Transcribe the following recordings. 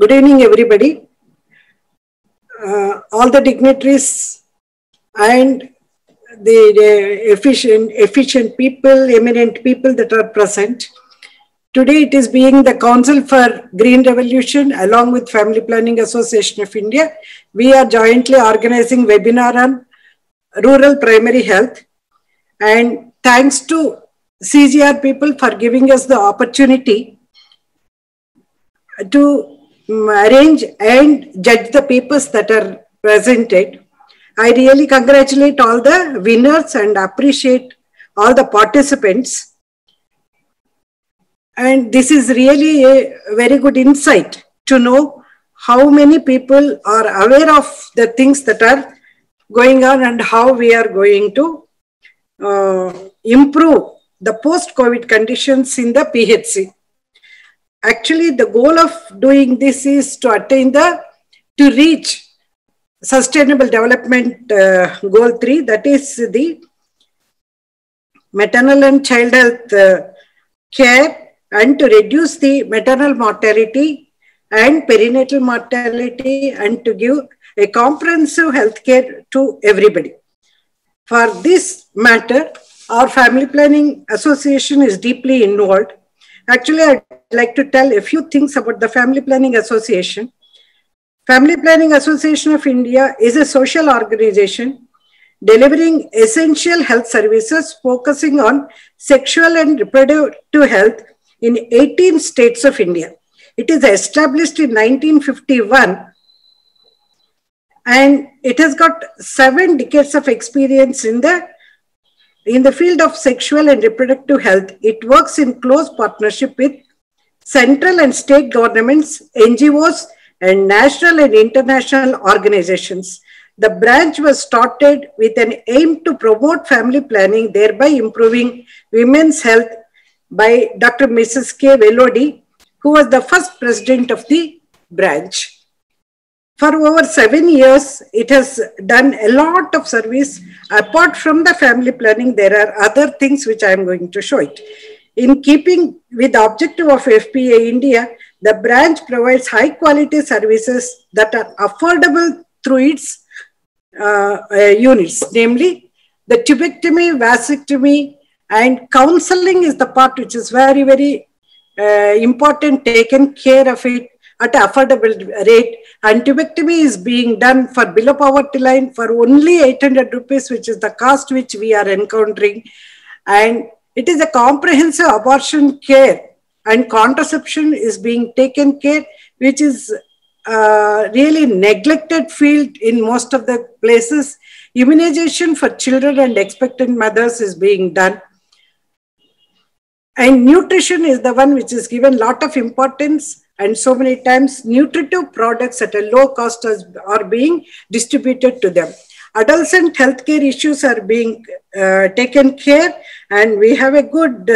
Good evening, everybody. All the dignitaries and the efficient people, eminent people that are present. Today it is being the Council for Green Revolution along with Family Planning Association of India. We are jointly organizing webinar on rural primary health. And thanks to CGR people for giving us the opportunity to arrange and judge the papers that are presented. I really congratulate all the winners and appreciate all the participants. And this is really a very good insight to know how many people are aware of the things that are going on and how we are going to improve the post-COVID conditions in the PHC. Actually, the goal of doing this is to reach Sustainable Development Goal 3, that is the maternal and child health care, and to reduce the maternal mortality and perinatal mortality, and to give a comprehensive health care to everybody. For this matter, our Family Planning Association is deeply involved. Actually, I'd like to tell a few things about the Family Planning Association. Family Planning Association of India is a social organization delivering essential health services focusing on sexual and reproductive health in 18 states of India. It is established in 1951 and it has got 7 decades of experience in the field of sexual and reproductive health. It works in close partnership with central and state governments, NGOs, and national and international organizations. The branch was started with an aim to promote family planning, thereby improving women's health by Dr. Mrs. K. Velodi, who was the first president of the branch. For over 7 years, it has done a lot of service. Apart from the family planning, there are other things which I am going to show it. In keeping with the objective of FPA India, the branch provides high quality services that are affordable through its units, namely the tubectomy, vasectomy, and counseling is the part which is very, very important, taken care of it at affordable rate. And tubectomy is being done for below poverty line for only 800 rupees, which is the cost which we are encountering. And it is a comprehensive abortion care and contraception is being taken care, which is really neglected field in most of the places. Immunization for children and expectant mothers is being done. And nutrition is the one which is given a lot of importance, and so many times nutritive products at a low cost are being distributed to them. Adolescent healthcare issues are being taken care, and we have a good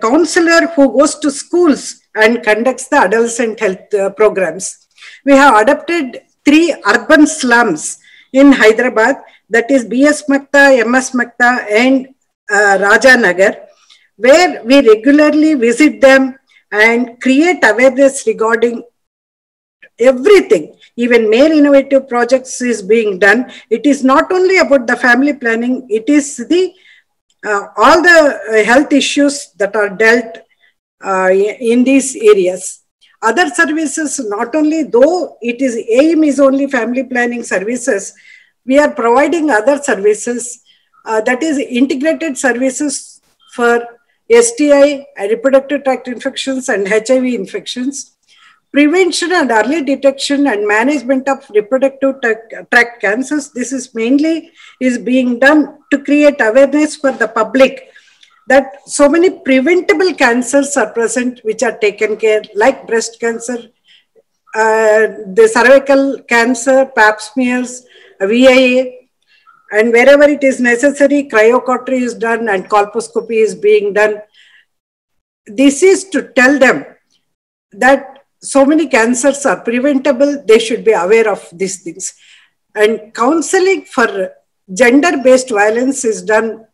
counselor who goes to schools and conducts the adolescent health programs. We have adopted 3 urban slums in Hyderabad, that is BS Makta, MS Makta, and Rajanagar, where we regularly visit them and create awareness regarding everything. Even more innovative projects is being done. It is not only about the family planning, it is the all the health issues that are dealt in these areas. Other services, not only though it is aim is only family planning services, we are providing other services, that is integrated services for STI, reproductive tract infections and HIV infections, prevention and early detection and management of reproductive tract cancers. This is mainly being done to create awareness for the public that so many preventable cancers are present which are taken care, like breast cancer, the cervical cancer, pap smears, VIA, and wherever it is necessary, cryocautery is done and colposcopy is being done. This is to tell them that so many cancers are preventable, they should be aware of these things. And counseling for gender-based violence is done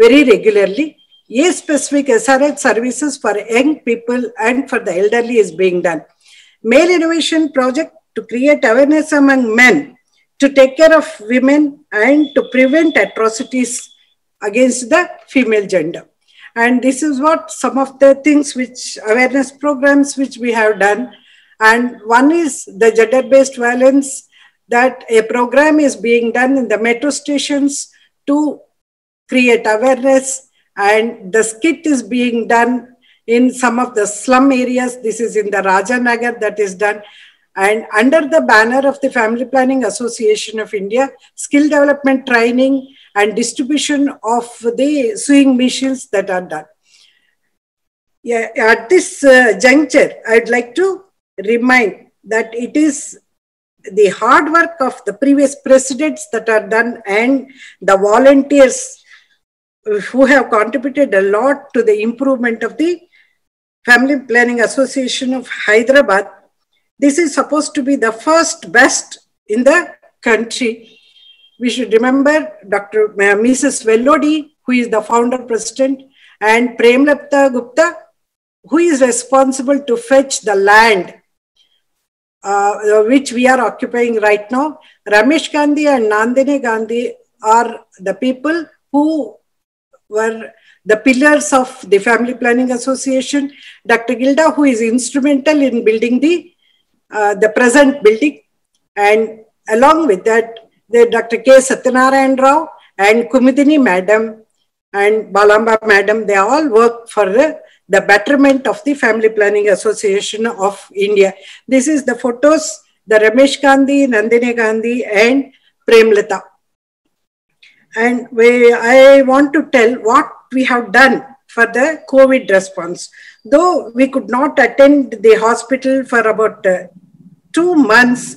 very regularly. age-specific SRH services for young people and for the elderly is being done. Male Innovation Project to create awareness among men to take care of women and to prevent atrocities against the female gender. And this is what some of the things which awareness programs which we have done. And one is the gender-based violence, that a program is being done in the metro stations to create awareness, and the skit is being done in some of the slum areas. This is in the Rajanagar that is done. And under the banner of the Family Planning Association of India, skill development training and distribution of the sewing machines that are done. Yeah, at this juncture, I'd like to remind that it is the hard work of the previous presidents that are done and the volunteers who have contributed a lot to the improvement of the Family Planning Association of Hyderabad. This is supposed to be the first best in the country. We should remember Dr. Mrs. Vellodi, who is the founder president, and Premlata Gupta, who is responsible to fetch the land which we are occupying right now. Ramesh Gandhi and Nandini Gandhi are the people who were the pillars of the Family Planning Association. Dr. Gilda, who is instrumental in building the present building. And along with that, Dr. K. Satyanarayan Rao and Kumudini Madam and Balamba Madam, they all work for the betterment of the Family Planning Association of India. This is the photos, the Ramesh Gandhi, Nandini Gandhi and Premlata. And I want to tell what we have done for the COVID response. Though we could not attend the hospital for about 2 months,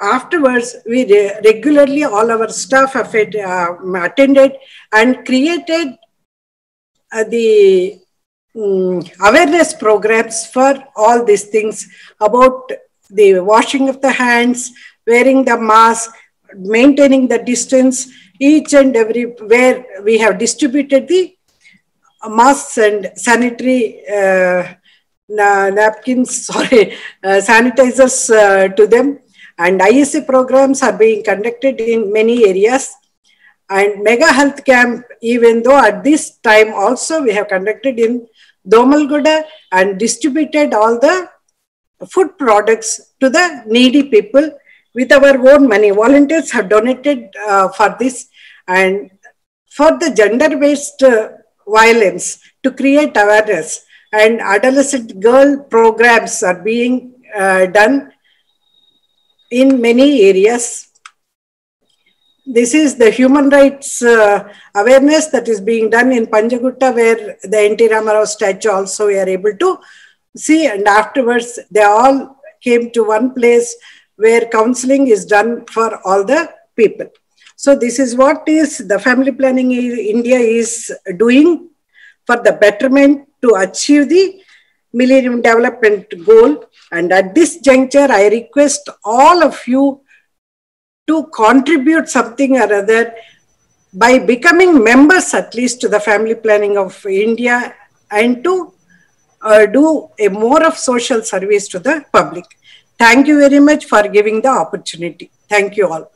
afterwards, we regularly, all our staff have attended and created the awareness programs for all these things about the washing of the hands, wearing the mask, maintaining the distance. Each and everywhere we have distributed the masks and sanitary napkins, sanitizers to them. And ISA programs are being conducted in many areas. And mega health camp, even though at this time also we have conducted in Domalguda and distributed all the food products to the needy people with our own money. Volunteers have donated for this, and for the gender-based violence to create awareness, and adolescent girl programs are being done in many areas. This is the human rights awareness that is being done in Panjagutta, where the N.T. Ramarao statue also we are able to see, and afterwards they all came to one place where counseling is done for all the people. So this is what is the Family Planning India is doing for the betterment to achieve the Millennium Development Goal. And at this juncture, I request all of you to contribute something or other by becoming members at least to the Family Planning of India, and to do a more of social service to the public. Thank you very much for giving the opportunity. Thank you all.